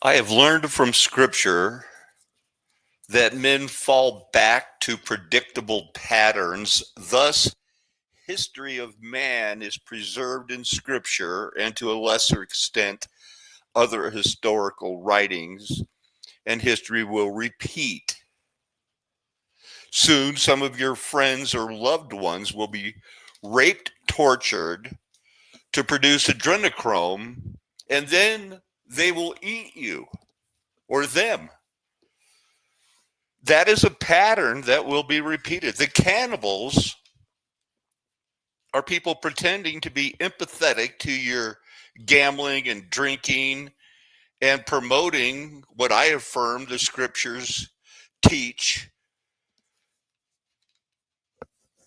I have learned from scripture that men fall back to predictable patterns. Thus, history of man is preserved in scripture and to a lesser extent, other historical writings, and history will repeat. Soon, some of your friends or loved ones will be raped, tortured to produce adrenochrome, and then they will eat you or them. That is a pattern that will be repeated. The cannibals are people pretending to be empathetic to your gambling and drinking and promoting what I affirm the scriptures teach.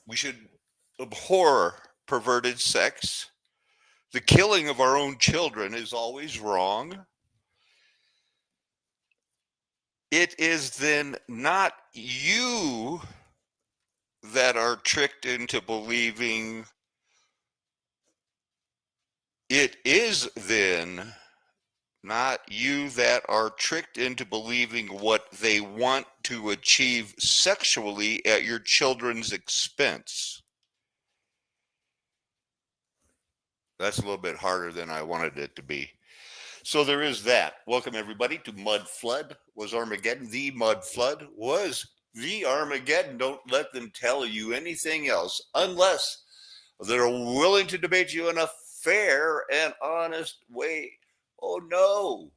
We should abhor perverted sex. The killing of our own children is always wrong. It is then not you that are tricked into believing. It is then not you that are tricked into believing what they want to achieve sexually at your children's expense. That's a little bit harder than I wanted it to be. So there is that. Welcome everybody to Mud Flood. Was Armageddon the Mud Flood? Was the Armageddon? Don't let them tell you anything else unless they're willing to debate you in a fair and honest way. Oh no.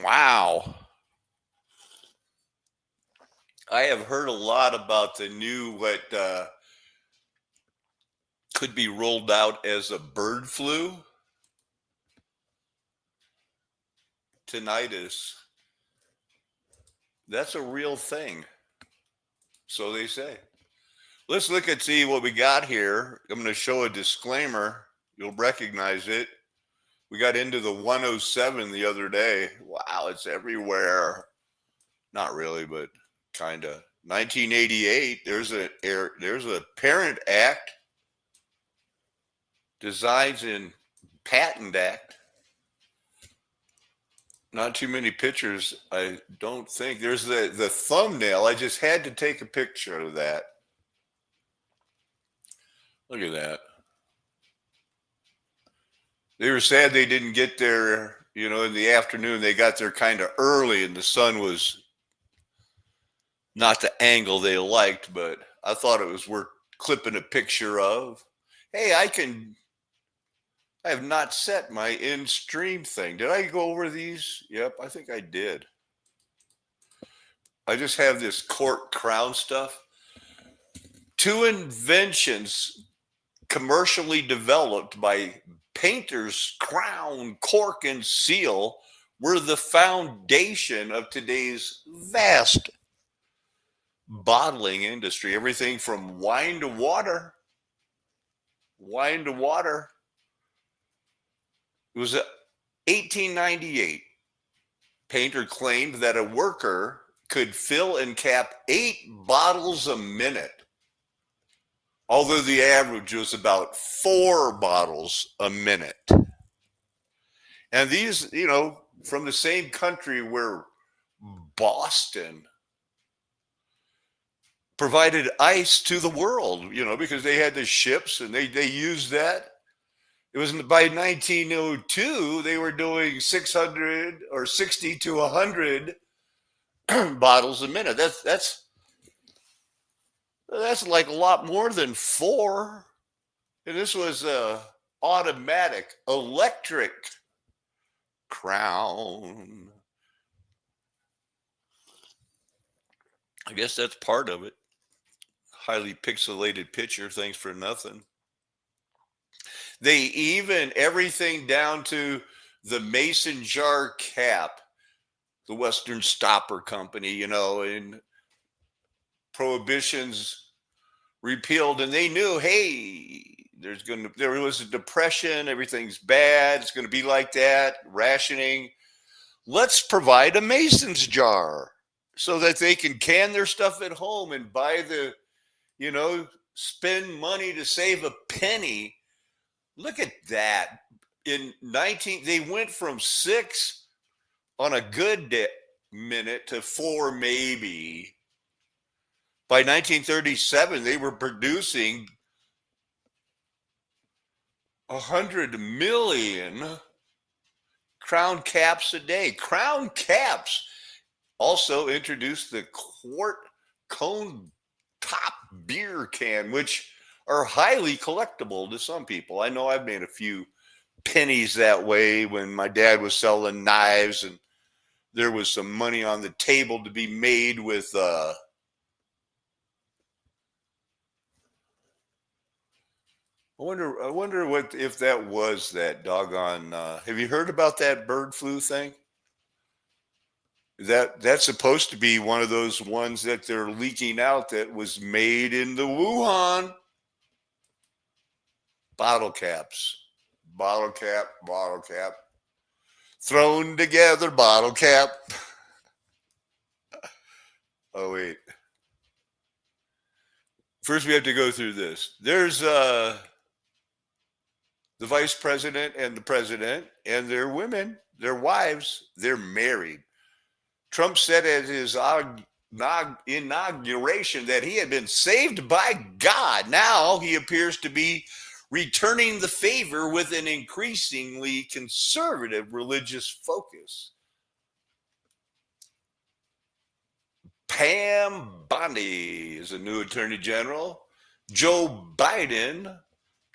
Wow. I have heard a lot about the new what could be rolled out as a bird flu. Tinnitus. That's a real thing. So they say. Let's look and see what we got here. I'm going to show a disclaimer. You'll recognize it. We got into the 107 the other day. Wow, it's everywhere. Not really, but kind of. 1988. There's a Parent Act, Designs and Patent Act. Not too many pictures, I don't think. There's the thumbnail. I just had to take a picture of that. Look at that. They were sad they didn't get there, in the afternoon. They got there kind of early and the sun was not the angle they liked, but I thought it was worth clipping a picture of. Hey, I have not set my in-stream thing. Did I go over these? Yep, I think I did. I just have this cork crown stuff. 2 inventions commercially developed by Painter's Crown, Cork, and Seal were the foundation of today's vast bottling industry. Everything from wine to water. Wine to water. It was 1898. Painter claimed that a worker could fill and cap 8 bottles a minute, although the average was about 4 bottles a minute. And these, from the same country where Boston provided ice to the world, because they had the ships and they used that. It was by 1902, they were doing 600 or 60 to 100 bottles a minute. That's like a lot more than 4. And this was automatic, electric Crown. I guess that's part of it. Highly pixelated picture. Thanks for nothing. They even everything down to the mason jar cap, the Western Stopper Company, and prohibitions repealed, and they knew, hey, there was a depression, everything's bad, it's going to be like that, rationing. Let's provide a mason's jar so that they can can their stuff at home and buy spend money to save a penny. Look at that. they went from 6 on a good minute to 4 maybe. By 1937, they were producing 100 million Crown Caps a day. Crown Caps also introduced the quart cone top beer can, which are highly collectible to some people. I know I've made a few pennies that way when my dad was selling knives and there was some money on the table to be made with I wonder what if that was that doggone have you heard about that bird flu thing? That's supposed to be one of those ones that they're leaking out that was made in the Wuhan. Bottle caps. Bottle cap, bottle cap. Thrown together bottle cap. Oh wait. First we have to go through this. There's the vice president and the president and their women, their wives, they're married. Trump said at his inauguration that he had been saved by God. Now he appears to be returning the favor with an increasingly conservative religious focus. Pam Bondi is a new attorney general. Joe Biden.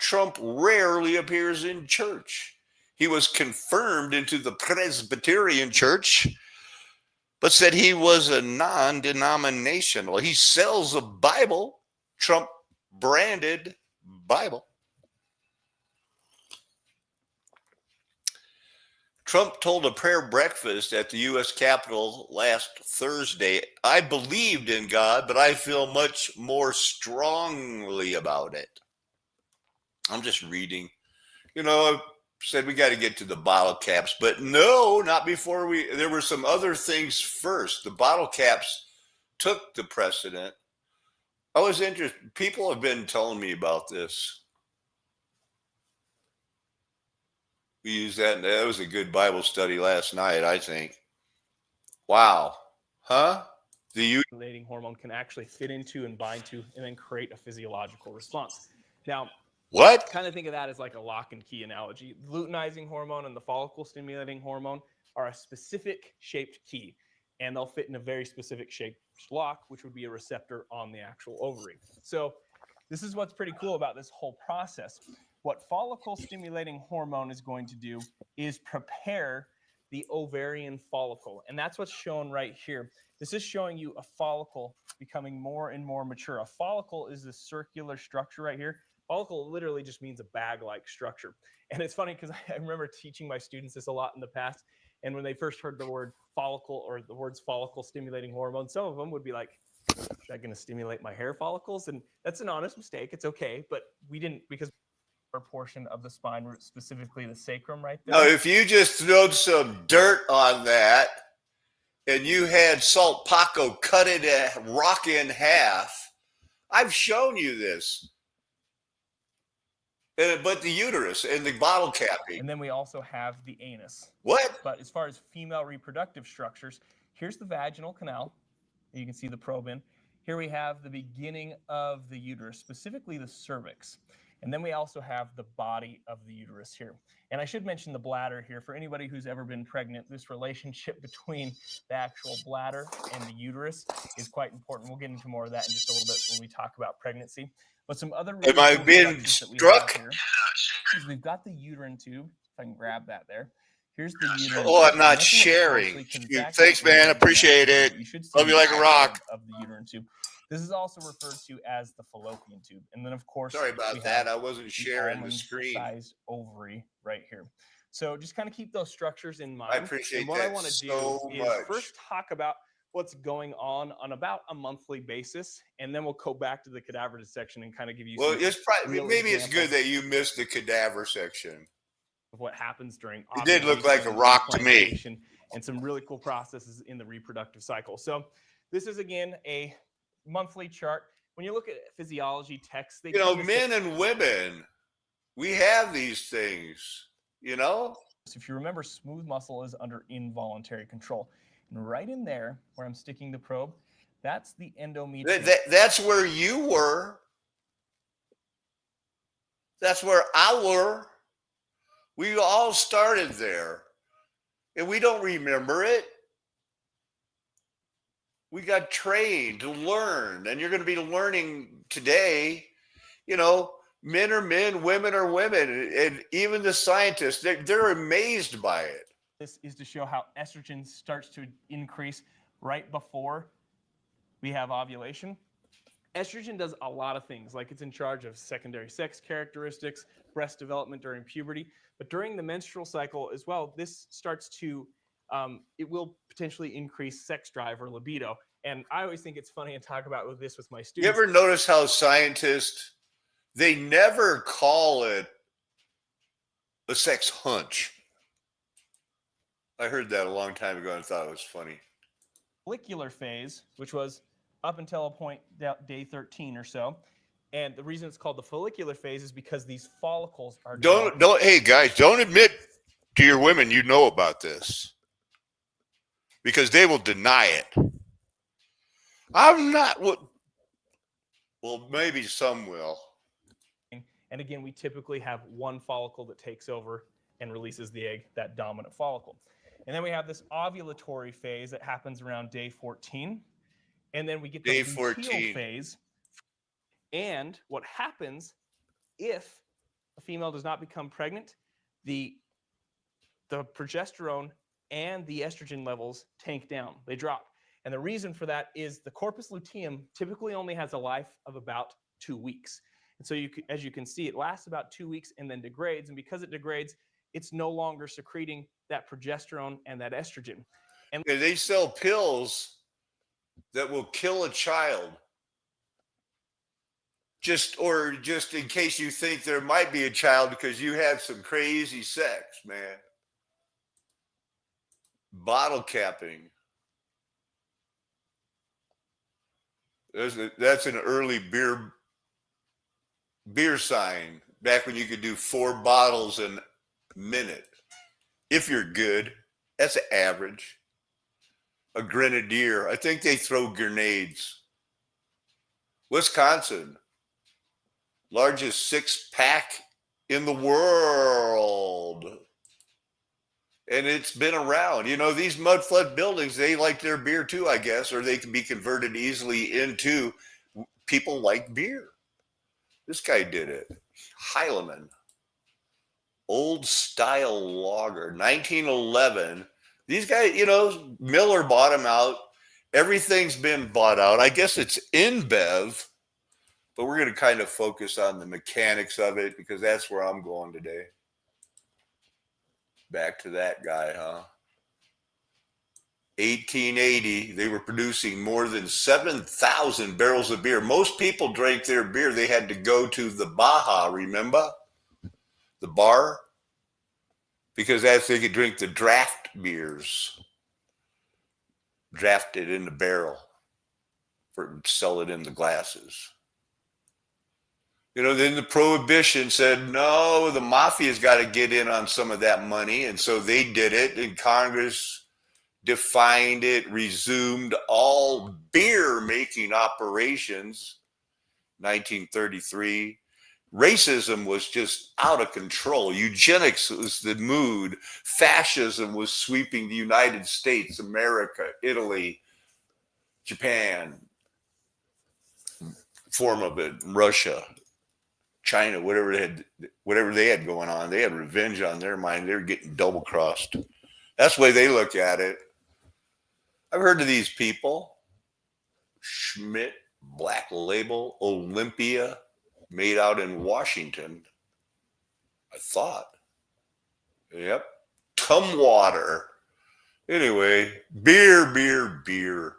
Trump rarely appears in church. He was confirmed into the Presbyterian Church, but said he was a non-denominational. He sells a Bible, Trump branded Bible. Trump told a prayer breakfast at the U.S. Capitol last Thursday, I believed in God, but I feel much more strongly about it. I'm just reading. I said we got to get to the bottle caps, but no, not before there were some other things first. The bottle caps took the precedent. I was interested. People have been telling me about this. We used that. That was a good Bible study last night, I think. Wow. Huh? The stimulating hormone can actually fit into and bind to and then create a physiological response. Now, what? Kind of think of that as like a lock and key analogy. The luteinizing hormone and the follicle stimulating hormone are a specific shaped key, and they'll fit in a very specific shaped lock, which would be a receptor on the actual ovary. So this is what's pretty cool about this whole process. What follicle stimulating hormone is going to do is prepare the ovarian follicle, and that's what's shown right here. This is showing you a follicle becoming more and more mature. A follicle is this circular structure right here. Follicle literally just means a bag-like structure. And it's funny because I remember teaching my students this a lot in the past. And when they first heard the word follicle or the words follicle stimulating hormone, some of them would be like, is that going to stimulate my hair follicles? And that's an honest mistake. It's okay. But we didn't, because our portion of the spine, specifically the sacrum right there. Now, if you just throwed some dirt on that and you had Salt Paco cut it rock in half, I've shown you this. But the uterus and the bottle capping. And then we also have the anus. What? But as far as female reproductive structures, here's the vaginal canal. You can see the probe in. Here we have the beginning of the uterus, specifically the cervix. And then we also have the body of the uterus here. And I should mention the bladder here. For anybody who's ever been pregnant, this relationship between the actual bladder and the uterus is quite important. We'll get into more of that in just a little bit when we talk about pregnancy. But some other really am I being struck? Here is we've got the uterine tube. If I can grab that there. Here's the uterine. Oh, I'm not sharing. Thanks, man. Appreciate it. Love you like a rock. Of the uterine tube. This is also referred to as the fallopian tube. And then, of course, sorry about that. I wasn't sharing the screen. Size ovary right here. So just kind of keep those structures in mind. I appreciate and what that I want to so do much. is first talk about what's going on about a monthly basis, and then we'll go back to the cadaver section and kind of give you. Well, it's probably maybe it's good that you missed the cadaver section of what happens during. It did look like a rock to me, and some really cool processes in the reproductive cycle. So this is again a monthly chart. When you look at physiology texts, they men and women, we have these things. you know? If you remember, smooth muscle is under involuntary control. And right in there, where I'm sticking the probe, that's the endometrium. That's where you were. That's where I were. We all started there. And we don't remember it. We got trained to learn. And you're going to be learning today, you know, men are men, women are women. And even the scientists, they're amazed by it. This is to show how estrogen starts to increase right before we have ovulation. Estrogen does a lot of things, like it's in charge of secondary sex characteristics, breast development during puberty, but during the menstrual cycle as well, this starts to, it will potentially increase sex drive or libido. And I always think it's funny and talk about this with my students. You ever notice how scientists, they never call it a sex hunch? I heard that a long time ago and thought it was funny. Follicular phase, which was up until a point day 13 or so. And the reason it's called the follicular phase is because these follicles are hey guys, don't admit to your women you know about this, because they will deny it. I'm not what. Well, maybe some will. And again, we typically have one follicle that takes over and releases the egg, that dominant follicle. And then we have this ovulatory phase that happens around day 14. And then we get the Day luteal 14 phase. And what happens if a female does not become pregnant, the progesterone and the estrogen levels tank down, they drop. And the reason for that is the corpus luteum typically only has a life of about 2 weeks. And so as you can see, it lasts about 2 weeks and then degrades. And because it degrades, it's no longer secreting that progesterone and that estrogen. And they sell pills that will kill a child. Just in case you think there might be a child because you had some crazy sex, man. Bottle capping. That's an early beer sign, back when you could do 4 bottles in a minute. If you're good, that's average. A grenadier, I think they throw grenades. Wisconsin, largest 6-pack in the world. And it's been around. You know, these mud flood buildings, they like their beer too, I guess, or they can be converted easily into people like beer. This guy did it. Heilemann. Old style lager, 1911. These guys, you know, Miller bought them out. Everything's been bought out. I guess it's InBev, but we're going to kind of focus on the mechanics of it because that's where I'm going today. Back to that guy, huh? 1880, they were producing more than 7,000 barrels of beer. Most people drank their beer. They had to go to the Baja, remember? The bar? Because that's they could drink the draft beers. Drafted in the barrel. Sell it in the glasses. You know, then the Prohibition said, no, the mafia's got to get in on some of that money. And so they did it, and Congress defined it, resumed all beer-making operations, 1933. Racism was just out of control. Eugenics was the mood. Fascism was sweeping the United States, America, Italy, Japan, form of it, Russia, China, whatever they had going on. They had revenge on their mind. They were getting double-crossed. That's the way they look at it. I've heard of these people. Schmidt, Black Label, Olympia, made out in Washington. I thought. Yep. Tumwater. Anyway, beer.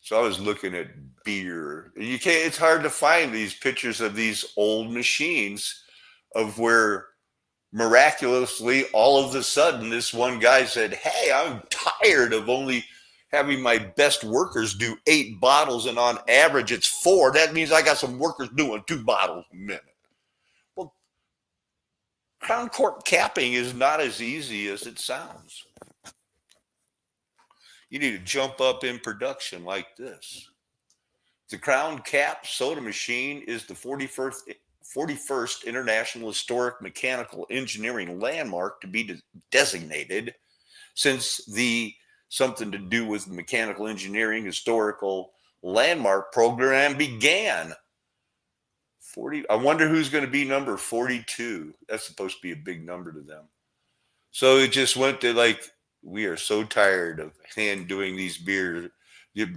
So I was looking at beer. It's hard to find these pictures of these old machines of where miraculously all of a sudden this one guy said, hey, I'm tired of only having my best workers do 8 bottles and on average it's 4. That means I got some workers doing 2 bottles a minute. Well, Crown cork capping is not as easy as it sounds. You need to jump up in production like this. The Crown Cap soda machine is the 41st International Historic Mechanical Engineering Landmark to be designated since the something to do with mechanical engineering historical landmark program began. I wonder who's going to be number 42. That's supposed to be a big number to them. So it just went to like, we are so tired of hand doing these beer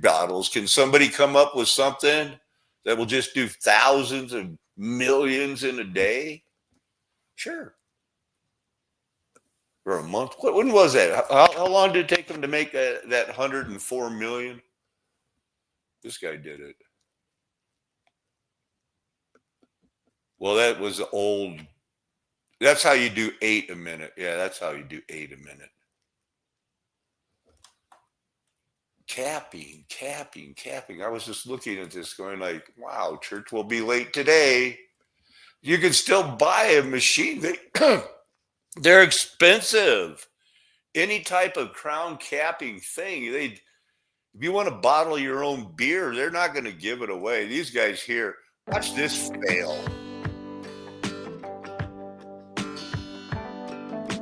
bottles. Can somebody come up with something that will just do thousands and millions in a day? Sure. Or a month. When was that? How long did it take them to make that 104 million? This guy did it. Well, that was old. That's how you do 8 a minute. Yeah, that's how you do 8 a minute. Capping. I was just looking at this going like, wow, church will be late today. You can still buy a machine. They're expensive. Any type of crown capping thing. If you want to bottle your own beer, they're not going to give it away. These guys here, watch this fail.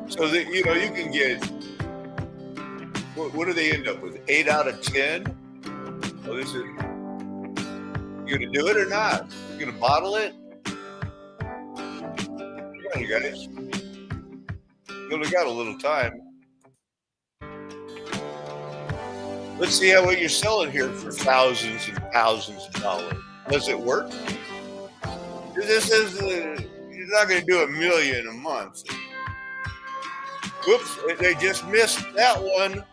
So that you can get, what do they end up with? 8 out of 10? Oh, this is, you gonna do it or not? You gonna bottle it? Come on, you guys. You only got a little time. Let's see what you're selling here for thousands and thousands of dollars. Does it work? This is, you're not gonna do $1 million a month. Whoops, they just missed that one.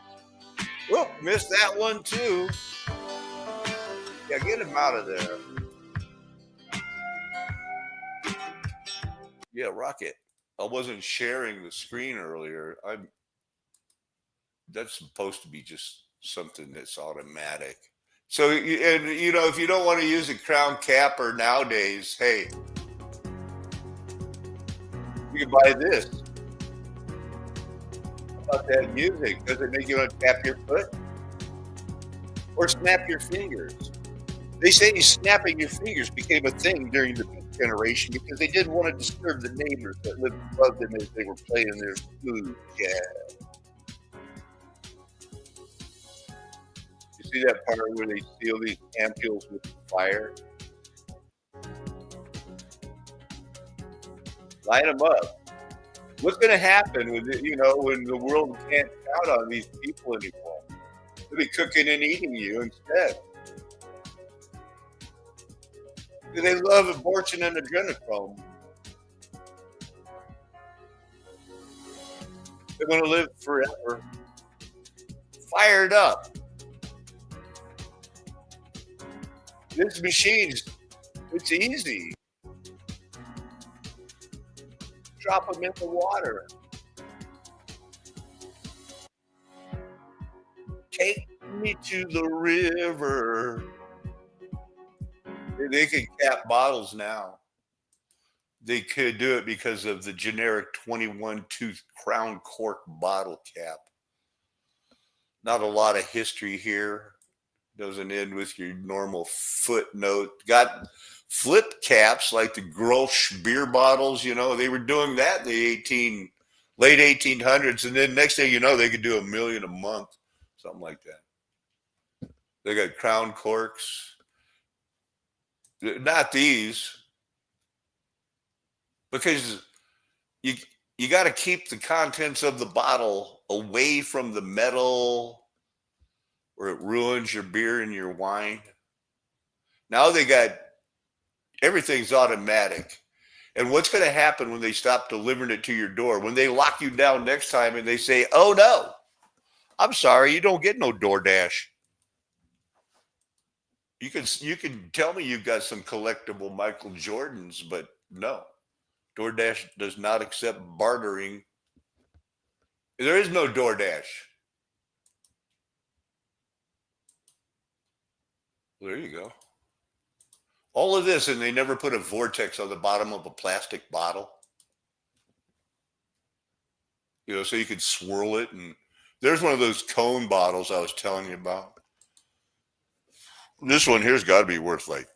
Whoop, missed that one too. Yeah, get him out of there. Yeah, Rocket. I wasn't sharing the screen earlier. That's supposed to be just something that's automatic. So, if you don't want to use a crown capper nowadays, hey, you can buy this. About that music, does it make you want to tap your foot or snap your fingers? They say snapping your fingers became a thing during the Beat generation because they didn't want to disturb the neighbors that lived above them as they were playing their smooth jazz. You see that part where they seal these ampules with fire? Light them up. What's going to happen when the world can't count on these people anymore? They'll be cooking and eating you instead. They love abortion and adrenochrome. They're going to live forever. Fired up. This machine's, it's easy. Drop them in the water. Take me to the river. They can cap bottles now. They could do it because of the generic 21 tooth crown cork bottle cap. Not a lot of history here. Doesn't end with your normal footnote. Got flip caps like the Grolsch beer bottles. They were doing that in the late 1800s, and then next thing you know, they could do $1 million a month, something like that. They got crown corks. Not these, because you got to keep the contents of the bottle away from the metal, or it ruins your beer and your wine. Now they got everything's automatic. And what's going to happen when they stop delivering it to your door? When they lock you down next time and they say, "Oh no, I'm sorry, you don't get no DoorDash." You can tell me you've got some collectible Michael Jordans, but no, DoorDash does not accept bartering. There is no DoorDash. There you go. All of this, and they never put a vortex on the bottom of a plastic bottle. so you could swirl it. And there's one of those cone bottles I was telling you about. This one here's got to be worth like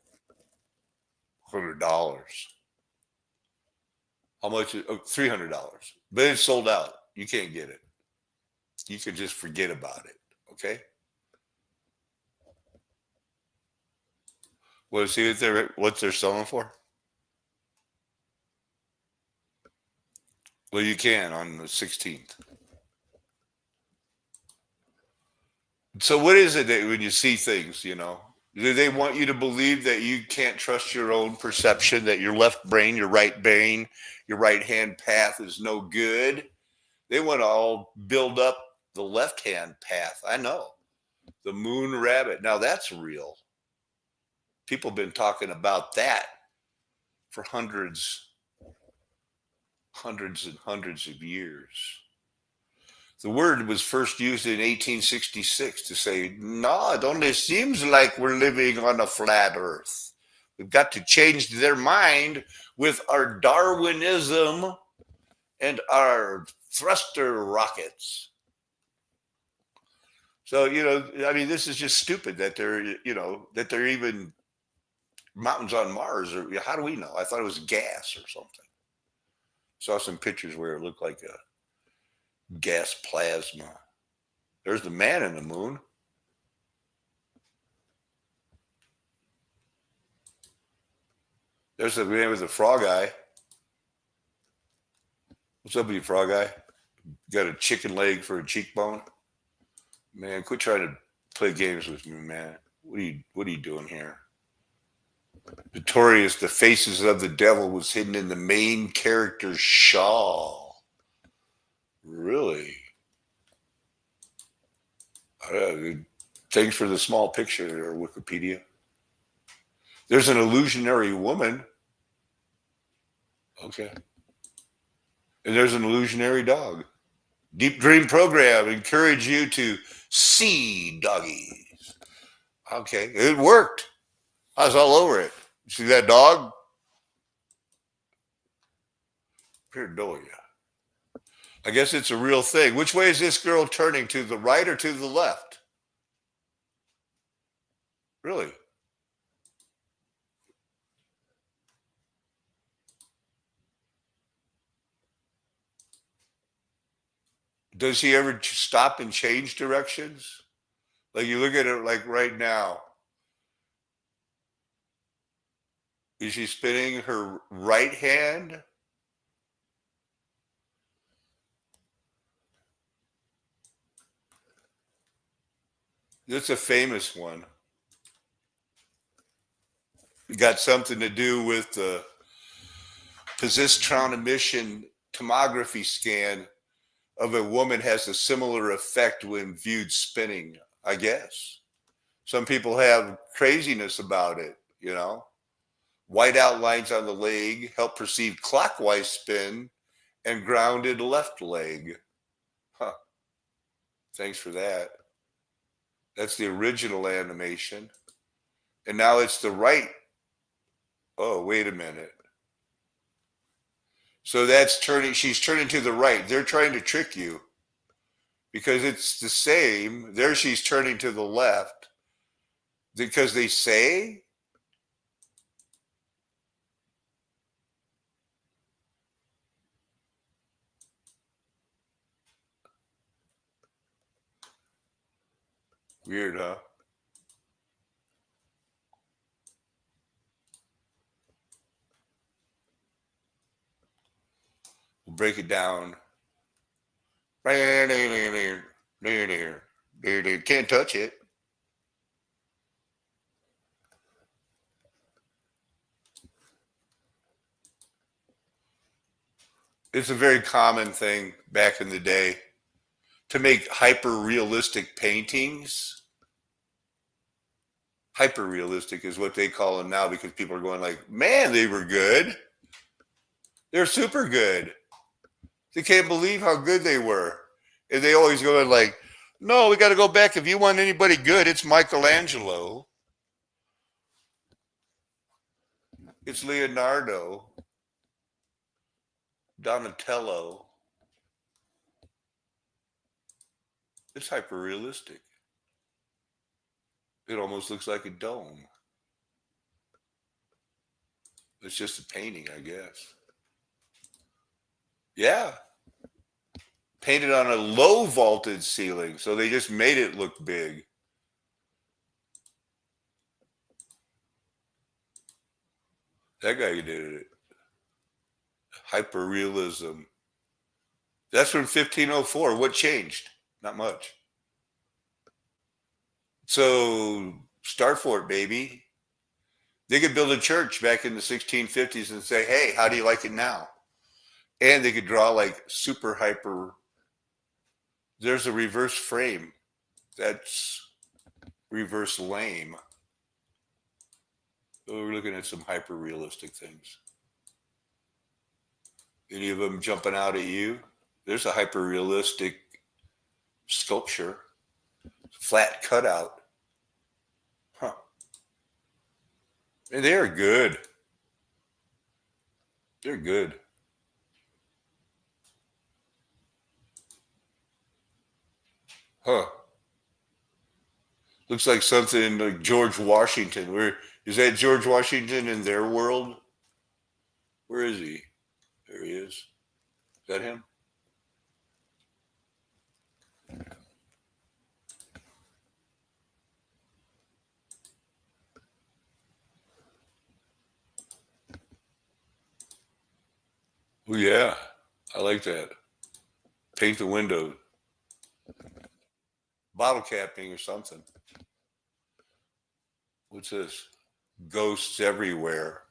$100. How much? $300. But it's sold out. You can't get it. You can just forget about it. Okay. Well, see what they're selling for? Well, you can on the 16th. So what is it that when you see things, do they want you to believe that you can't trust your own perception, that your left brain, your right hand path is no good? They want to all build up the left hand path. I know. The moon rabbit. Now that's real. People have been talking about that for hundreds and hundreds of years. The word was first used in 1866 to say, no, it only seems like we're living on a flat earth. We've got to change their mind with our Darwinism and our thruster rockets. So, this is just stupid that they're even mountains on Mars. Or how do we know? I thought it was gas or something. Saw some pictures where it looked like a gas plasma. There's the man in the moon. There's the man with the frog eye. What's up with you, frog eye? Got a chicken leg for a cheekbone? Man, quit trying to play games with me, man. What are you doing here? Notorious, the faces of the devil was hidden in the main character's shawl. Really? Thanks for the small picture there, Wikipedia. There's an illusionary woman. Okay. And there's an illusionary dog. Deep Dream Program encourage you to see doggies. Okay, it worked. I was all over it. See that dog? Pareidolia. I guess it's a real thing. Which way is this girl turning? To the right or to the left? Really? Does he ever stop and change directions? Like you look at it like right now. Is she spinning her right hand? That's a famous one. It got something to do with the positron emission tomography scan of a woman has a similar effect when viewed spinning, I guess. Some people have craziness about it, White outlines on the leg help perceive clockwise spin and grounded left leg. Huh. Thanks for that. That's the original animation. And now it's the right. Oh, wait a minute. So she's turning to the right. They're trying to trick you because it's the same. There she's turning to the left because they say. Weird, huh? We'll break it down. Can't touch it. It's a very common thing back in the day to make hyper-realistic paintings. Hyper-realistic is what they call them now because people are going like, man, they were good. They're super good. They can't believe how good they were. And they always go like, no, we got to go back. If you want anybody good, it's Michelangelo. It's Leonardo. Donatello. It's hyper realistic. It almost looks like a dome. It's just a painting, I guess. Yeah. Painted on a low vaulted ceiling, so they just made it look big. That guy did it. Hyper realism. That's from 1504. What changed? Not much. So start for it, baby. They could build a church back in the 1650s and say, hey, how do you like it now? And they could draw like super hyper. There's a reverse frame. That's reverse lame. Oh, we're looking at some hyper realistic things. Any of them jumping out at you? There's a hyper realistic sculpture, flat cutout. Huh. And they're good. They're good. Huh. Looks like something like George Washington. Where is that George Washington in their world? Where is he? There he is. Is that him? Oh yeah. I like that. Paint the window. Bottle capping or something. What's this? Ghosts everywhere.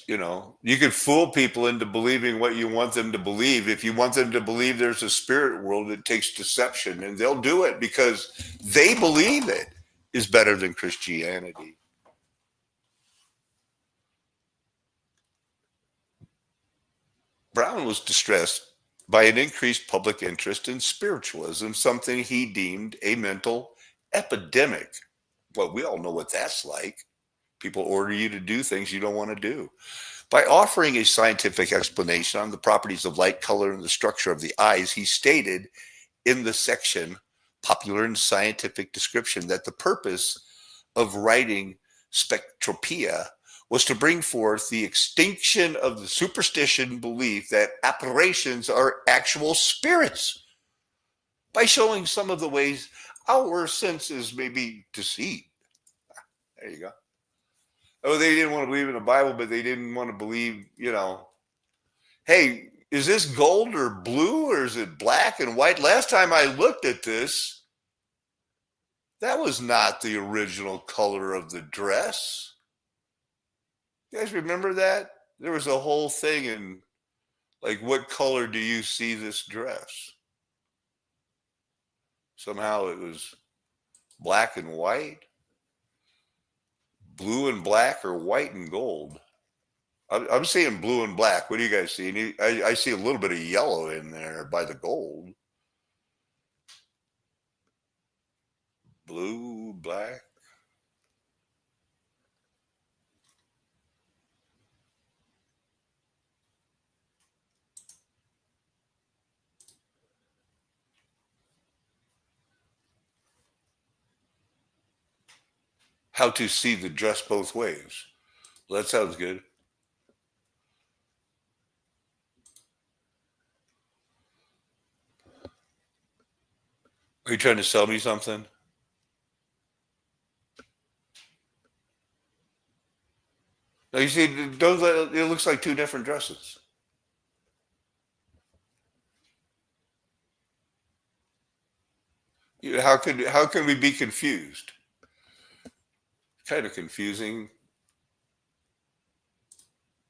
You know, you can fool people into believing what you want them to believe. If you want them to believe there's a spirit world, it takes deception, and they'll do it because they believe it is better than Christianity. Brown was distressed by an increased public interest in spiritualism, something he deemed a mental epidemic. Well, we all know what that's like. People order you to do things you don't want to do. By offering a scientific explanation on the properties of light, color, and the structure of the eyes, he stated in the section Popular and Scientific Description that the purpose of writing Spectropia was to bring forth the extinction of the superstition belief that apparitions are actual spirits by showing some of the ways our senses may be deceived. There you go. Oh, they didn't want to believe in the Bible, but they didn't want to believe, you know, hey, is this gold or blue or is it black and white? Last time I looked at this, that was not the original color of the dress. You guys remember that? There was a whole thing in like, what color do you see this dress? Somehow it was black and white, blue and black, or white and gold. I'm seeing blue and black. What do you guys see? I see a little bit of yellow in there by the gold. Blue, black. How to see the dress both ways. Well, that sounds good. Are you trying to sell me something? Now you see, it looks like two different dresses. How can we be confused? Kind of confusing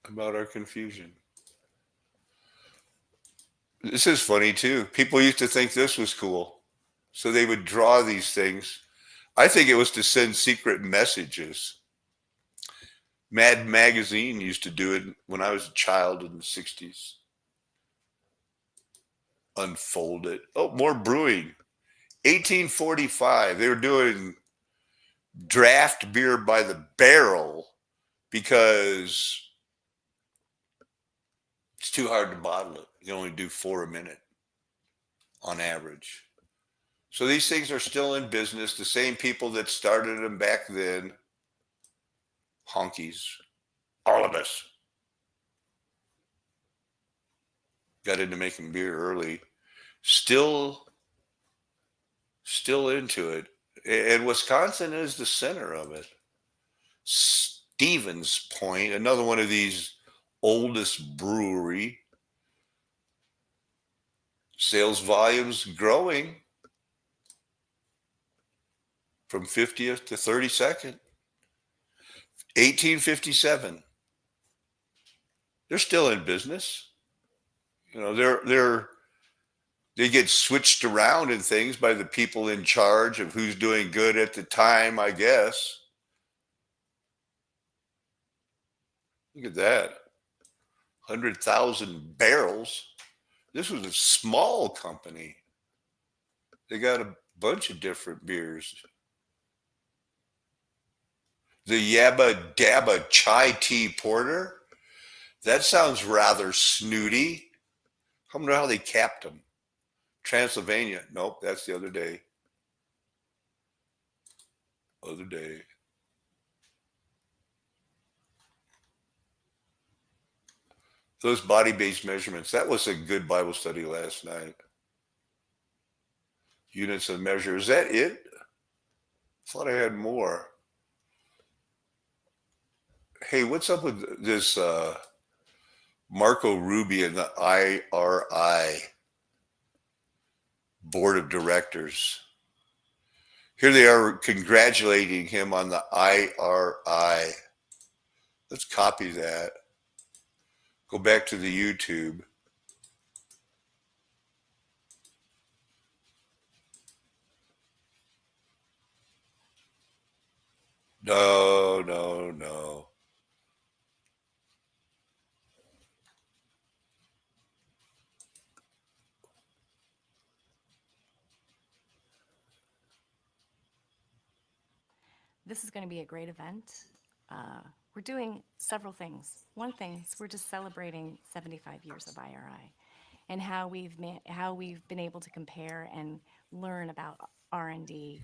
about our confusion. This is funny too. People used to think this was cool, so they would draw these things. I think it was to send secret messages. Mad Magazine used to do it when I was a child in the 60s. Unfold it. Oh, more brewing. 1845. They were doing draft beer by the barrel because it's too hard to bottle it. You can only do 4 a minute on average. So these things are still in business. The same people that started them back then, honkies, all of us, got into making beer early, still into it. And Wisconsin is the center of it. Stevens Point, another one of these oldest brewery, sales volumes growing from 50th to 32nd. 1857. They're still in business. You know, they get switched around and things by the people in charge of who's doing good at the time, I guess. Look at that. 100,000 barrels. This was a small company. They got a bunch of different beers. The Yabba Dabba Chai Tea Porter. That sounds rather snooty. I wonder how they capped them. Transylvania. Nope, that's the other day. Other day. Those body-based measurements. That was a good Bible study last night. Units of measure. Is that it? I thought I had more. Hey, what's up with this Marco Rubio and the IRI board of directors? Here they are congratulating him on the IRI. Let's copy that. Go back to the YouTube. No. This is going to be a great event. We're doing several things. One thing is we're just celebrating 75 years of IRI and how we've been able to compare and learn about R&D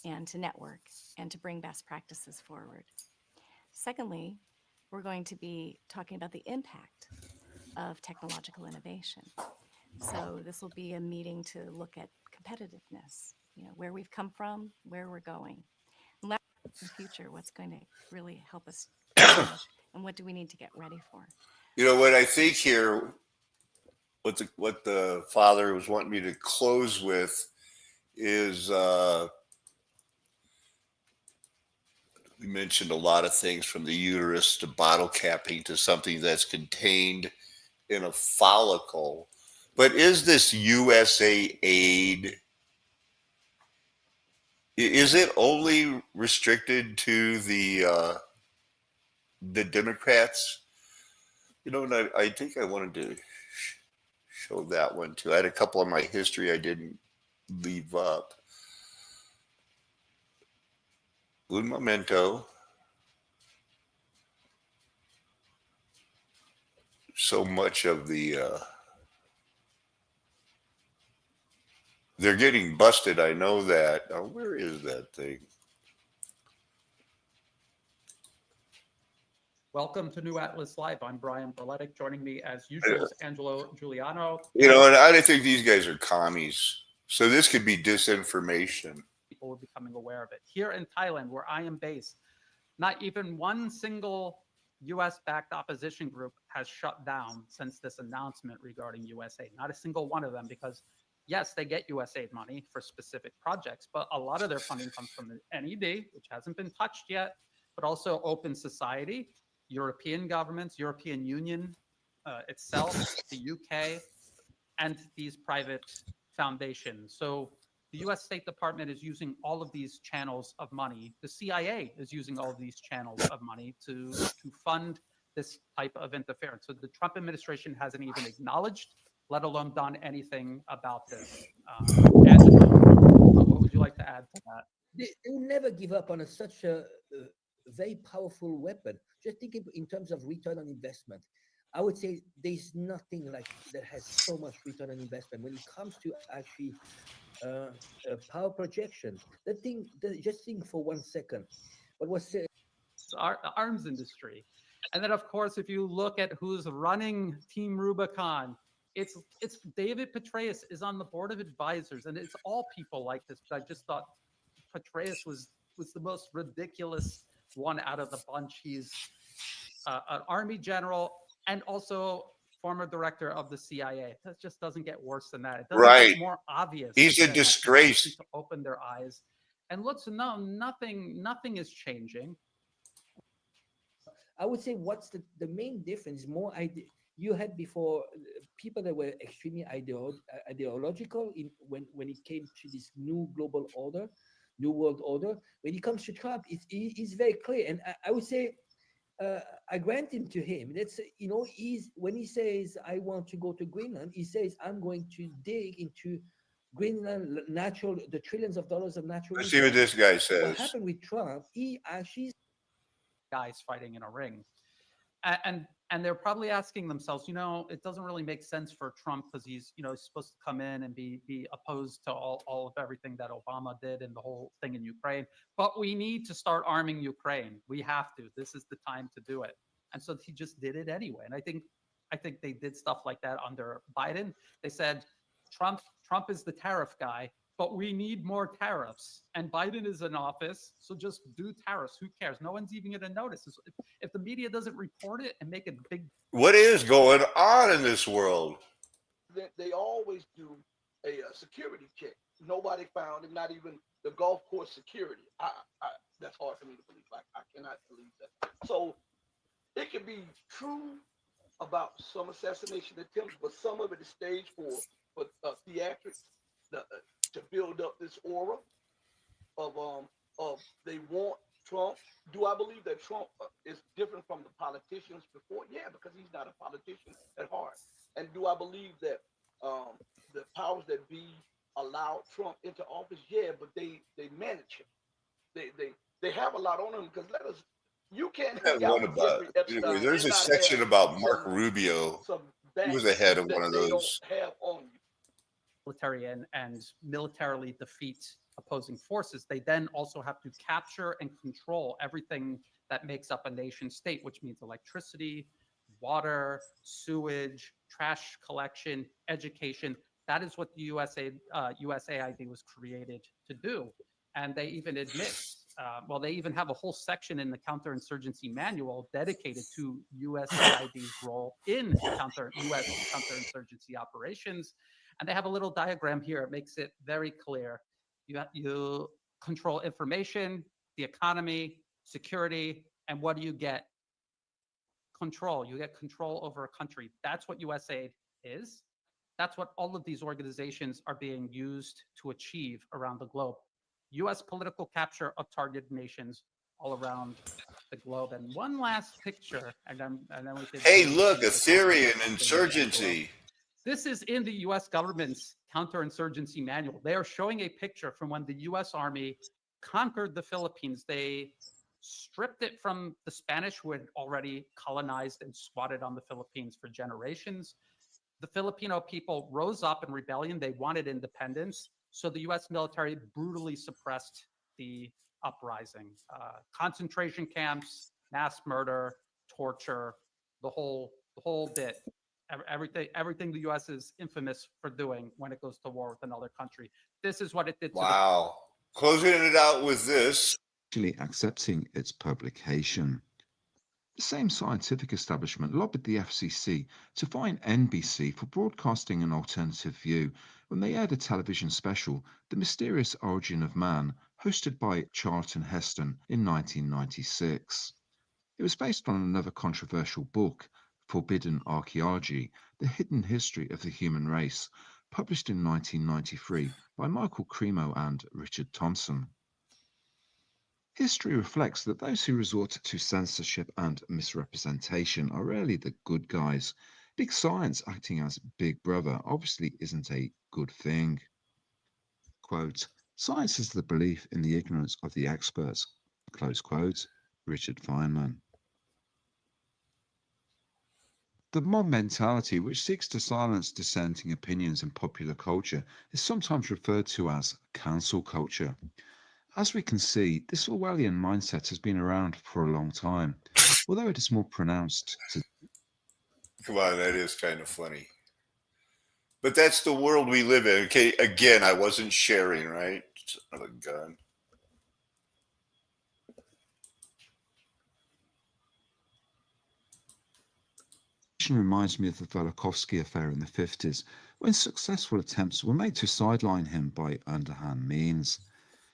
and to network and to bring best practices forward. Secondly, we're going to be talking about the impact of technological innovation. So this will be a meeting to look at competitiveness, where we've come from, where we're going. And in the future, what's going to really help us change, and what do we need to get ready for? You know what I think here, what the father was wanting me to close with is we mentioned a lot of things from the uterus to bottle capping to something that's contained in a follicle. But is this USA aid? Is it only restricted to the Democrats? And I think I wanted to show that one too. I had a couple of my history I didn't leave up. Un momento. So much of the they're getting busted. I know that. Oh, where is that thing? Welcome to New Atlas Live. I'm Brian Berletic. Joining me as usual is Angelo Giuliano. And I think these guys are commies. So this could be disinformation. People will be becoming aware of it. Here in Thailand, where I am based, not even one single U.S.-backed opposition group has shut down since this announcement regarding USAID. Not a single one of them, because yes, they get USAID money for specific projects, but a lot of their funding comes from the NED, which hasn't been touched yet, but also Open Society, European governments, European Union itself, the UK, and these private foundations. So the US State Department is using all of these channels of money. The CIA is using all of these channels of money to fund this type of interference. So the Trump administration hasn't even acknowledged, let alone done anything about this. Angelo, what would you like to add to that? They will never give up on such a very powerful weapon. Just think in terms of return on investment. I would say there's nothing like that has so much return on investment when it comes to actually power projection. Just think for 1 second. What was The arms industry. And then, of course, if you look at who's running Team Rubicon, it's David Petraeus is on the board of advisors, and it's all people like this. But I just thought Petraeus was the most ridiculous one out of the bunch. He's an army general and also former director of the CIA. That just doesn't get worse than that. It doesn't Right. get more obvious. He's a than that. People disgrace. need to open their eyes and look. So no, nothing is changing. I would say what's the main difference? More you had before people that were extremely ideological when it came to this new global order, new world order. When it comes to Trump, it's very clear, and I would say I grant him to him. That's he's when he says I want to go to Greenland, he says I'm going to dig into Greenland the trillions of dollars of natural. Let's see what this guy What says. happened with Trump? He actually Guys fighting in a ring. And they're probably asking themselves, it doesn't really make sense for Trump because he's supposed to come in and be opposed to all of everything that Obama did and the whole thing in Ukraine. But we need to start arming Ukraine. We have to. This is the time to do it. And so he just did it anyway. And I think they did stuff like that under Biden. They said Trump is the tariff guy, but we need more tariffs. And Biden is in office, so just do tariffs. Who cares? No one's even going to notice. If the media doesn't report it and make it big. What is going on in this world? They always do a security check. Nobody found him, not even the golf course security. That's hard for me to believe. I cannot believe that. So it could be true about some assassination attempts, but some of it is staged for theatrics. To build up this aura of they want Trump. Do I believe that Trump is different from the politicians before? Yeah, because he's not a politician at heart. And do I believe that the powers that be allowed Trump into office? Yeah, but they manage him. They have a lot on him because you can't hang out with Jeffrey Epstein. There's a section about Mark Rubio. He was the head of one of those. Have on you. Military and militarily defeat opposing forces, they then also have to capture and control everything that makes up a nation state, which means electricity, water, sewage, trash collection, education. That is what the USAID was created to do. And they even admit, they even have a whole section in the counterinsurgency manual dedicated to USAID's role in U.S. counterinsurgency operations. And they have a little diagram here. It makes it very clear. You control information, the economy, security, and what do you get? Control. You get control over a country. That's what USAID is. That's what all of these organizations are being used to achieve around the globe. U.S. political capture of targeted nations all around the globe. And one last picture, and then we can. Hey, look, a theory and insurgency. This is in the U.S. government's counterinsurgency manual. They are showing a picture from when the U.S. Army conquered the Philippines. They stripped it from the Spanish, who had already colonized and squatted on the Philippines for generations. The Filipino people rose up in rebellion. They wanted independence. So the U.S. military brutally suppressed the uprising. Concentration camps, mass murder, torture, the whole bit. Everything the U.S. is infamous for doing when it goes to war with another country. This is what it did. Wow. Closing it out with this. Actually accepting its publication. The same scientific establishment lobbied the FCC to fine NBC for broadcasting an alternative view when they aired a television special, The Mysterious Origin of Man, hosted by Charlton Heston in 1996. It was based on another controversial book, Forbidden Archaeology, The Hidden History of the Human Race, published in 1993 by Michael Cremo and Richard Thompson. History reflects that those who resort to censorship and misrepresentation are rarely the good guys. Big science acting as Big Brother obviously isn't a good thing. Quote, "Science is the belief in the ignorance of the experts." Close quote, Richard Feynman. The mob mentality, which seeks to silence dissenting opinions in popular culture, is sometimes referred to as cancel culture. As we can see, this Orwellian mindset has been around for a long time, although it is more pronounced today. Come on, that is kind of funny. But that's the world we live in. Okay, again, I wasn't sharing, right? Son of a gun. Reminds me of the Velikovsky affair in the 50s, when successful attempts were made to sideline him by underhand means.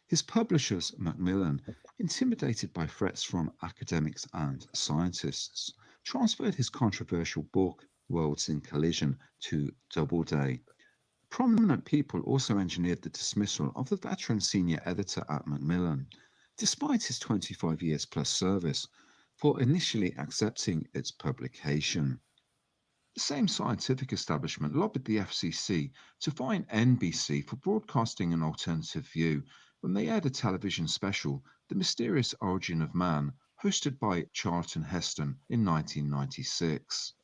His publishers, Macmillan, intimidated by threats from academics and scientists, transferred his controversial book, Worlds in Collision, to Doubleday. Prominent people also engineered the dismissal of the veteran senior editor at Macmillan, despite his 25 years plus service, for initially accepting its publication. The same scientific establishment lobbied the FCC to fine NBC for broadcasting an alternative view when they aired a television special, The Mysterious Origin of Man, hosted by Charlton Heston in 1996.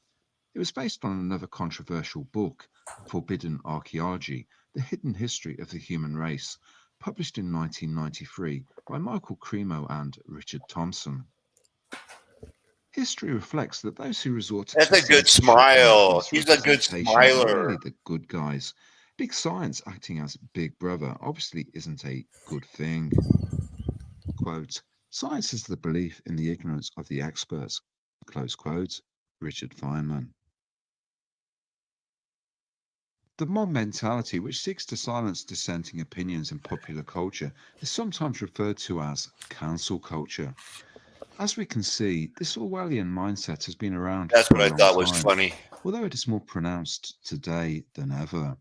It was based on another controversial book, Forbidden Archaeology, The Hidden History of the Human Race, published in 1993 by Michael Cremo and Richard Thompson. History reflects that those who resort to That's a good censorship smile. and He's a good misrepresentation are smiler. really the good guys. Big science acting as big brother obviously isn't a good thing. Quote, science is the belief in the ignorance of the experts. Close quote, Richard Feynman. The mob mentality, which seeks to silence dissenting opinions in popular culture, is sometimes referred to as cancel culture. As we can see, this Orwellian mindset has been around That's for what a I long thought was time, funny. although it is more pronounced today than ever.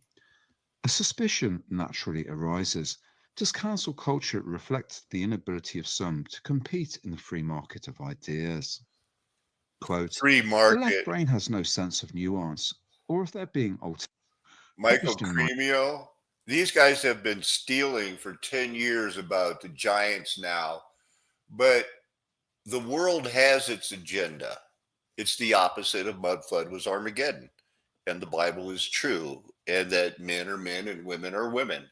A suspicion naturally arises. Does cancel culture reflect the inability of some to compete in the free market of ideas? Quote, Free the market. left brain has no sense of nuance, or if they're being altered. Michael published in Cremio. These guys have been stealing for 10 years about the giants now, but the world has its agenda. It's the opposite of Mud Flood was Armageddon. And the Bible is true, and that men are men and women are women.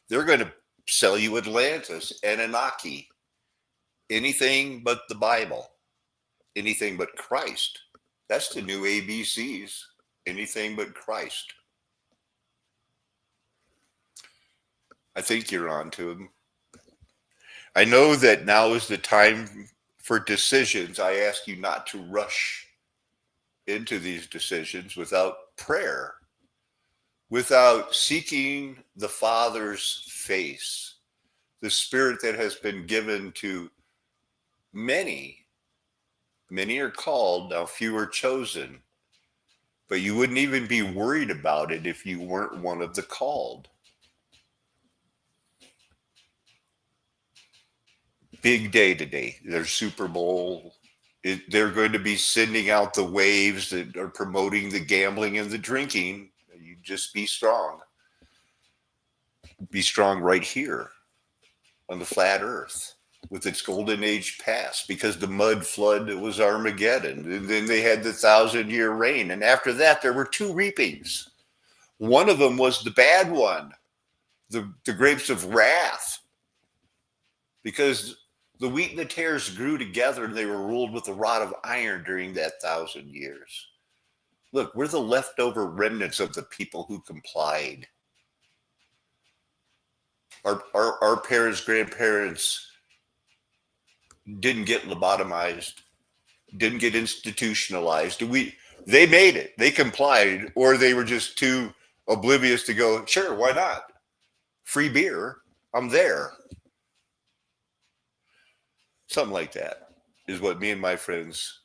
They're going to sell you Atlantis, Anunnaki, anything but the Bible, anything but Christ. That's the new ABCs, anything but Christ. I think you're on to him. I know that now is the time for decisions. I ask you not to rush into these decisions without prayer, without seeking the Father's face, the Spirit that has been given to many. Many are called, now few are chosen. But you wouldn't even be worried about it if you weren't one of the called. Big day today. There's Super Bowl. They're going to be sending out the waves that are promoting the gambling and the drinking. You just be strong. Be strong right here on the flat earth with its golden age past, because the mud flood was Armageddon. And then they had the 1,000-year reign. And after that, there were two reapings. One of them was the bad one, the grapes of wrath, because the wheat and the tares grew together and they were ruled with a rod of iron during that 1,000 years. Look, we're the leftover remnants of the people who complied. Our parents, grandparents didn't get lobotomized, didn't get institutionalized. They made it. They complied, or they were just too oblivious to go, sure, why not? Free beer, I'm there. Something like that is what me and my friends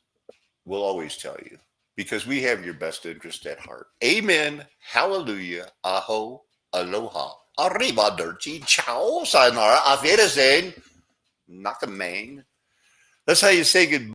will always tell you, because we have your best interest at heart. Amen. Hallelujah. Aho. Aloha. Arrivederci. Ciao. Sayonara. Auf Wiedersehen. Nakamane. That's how you say goodbye.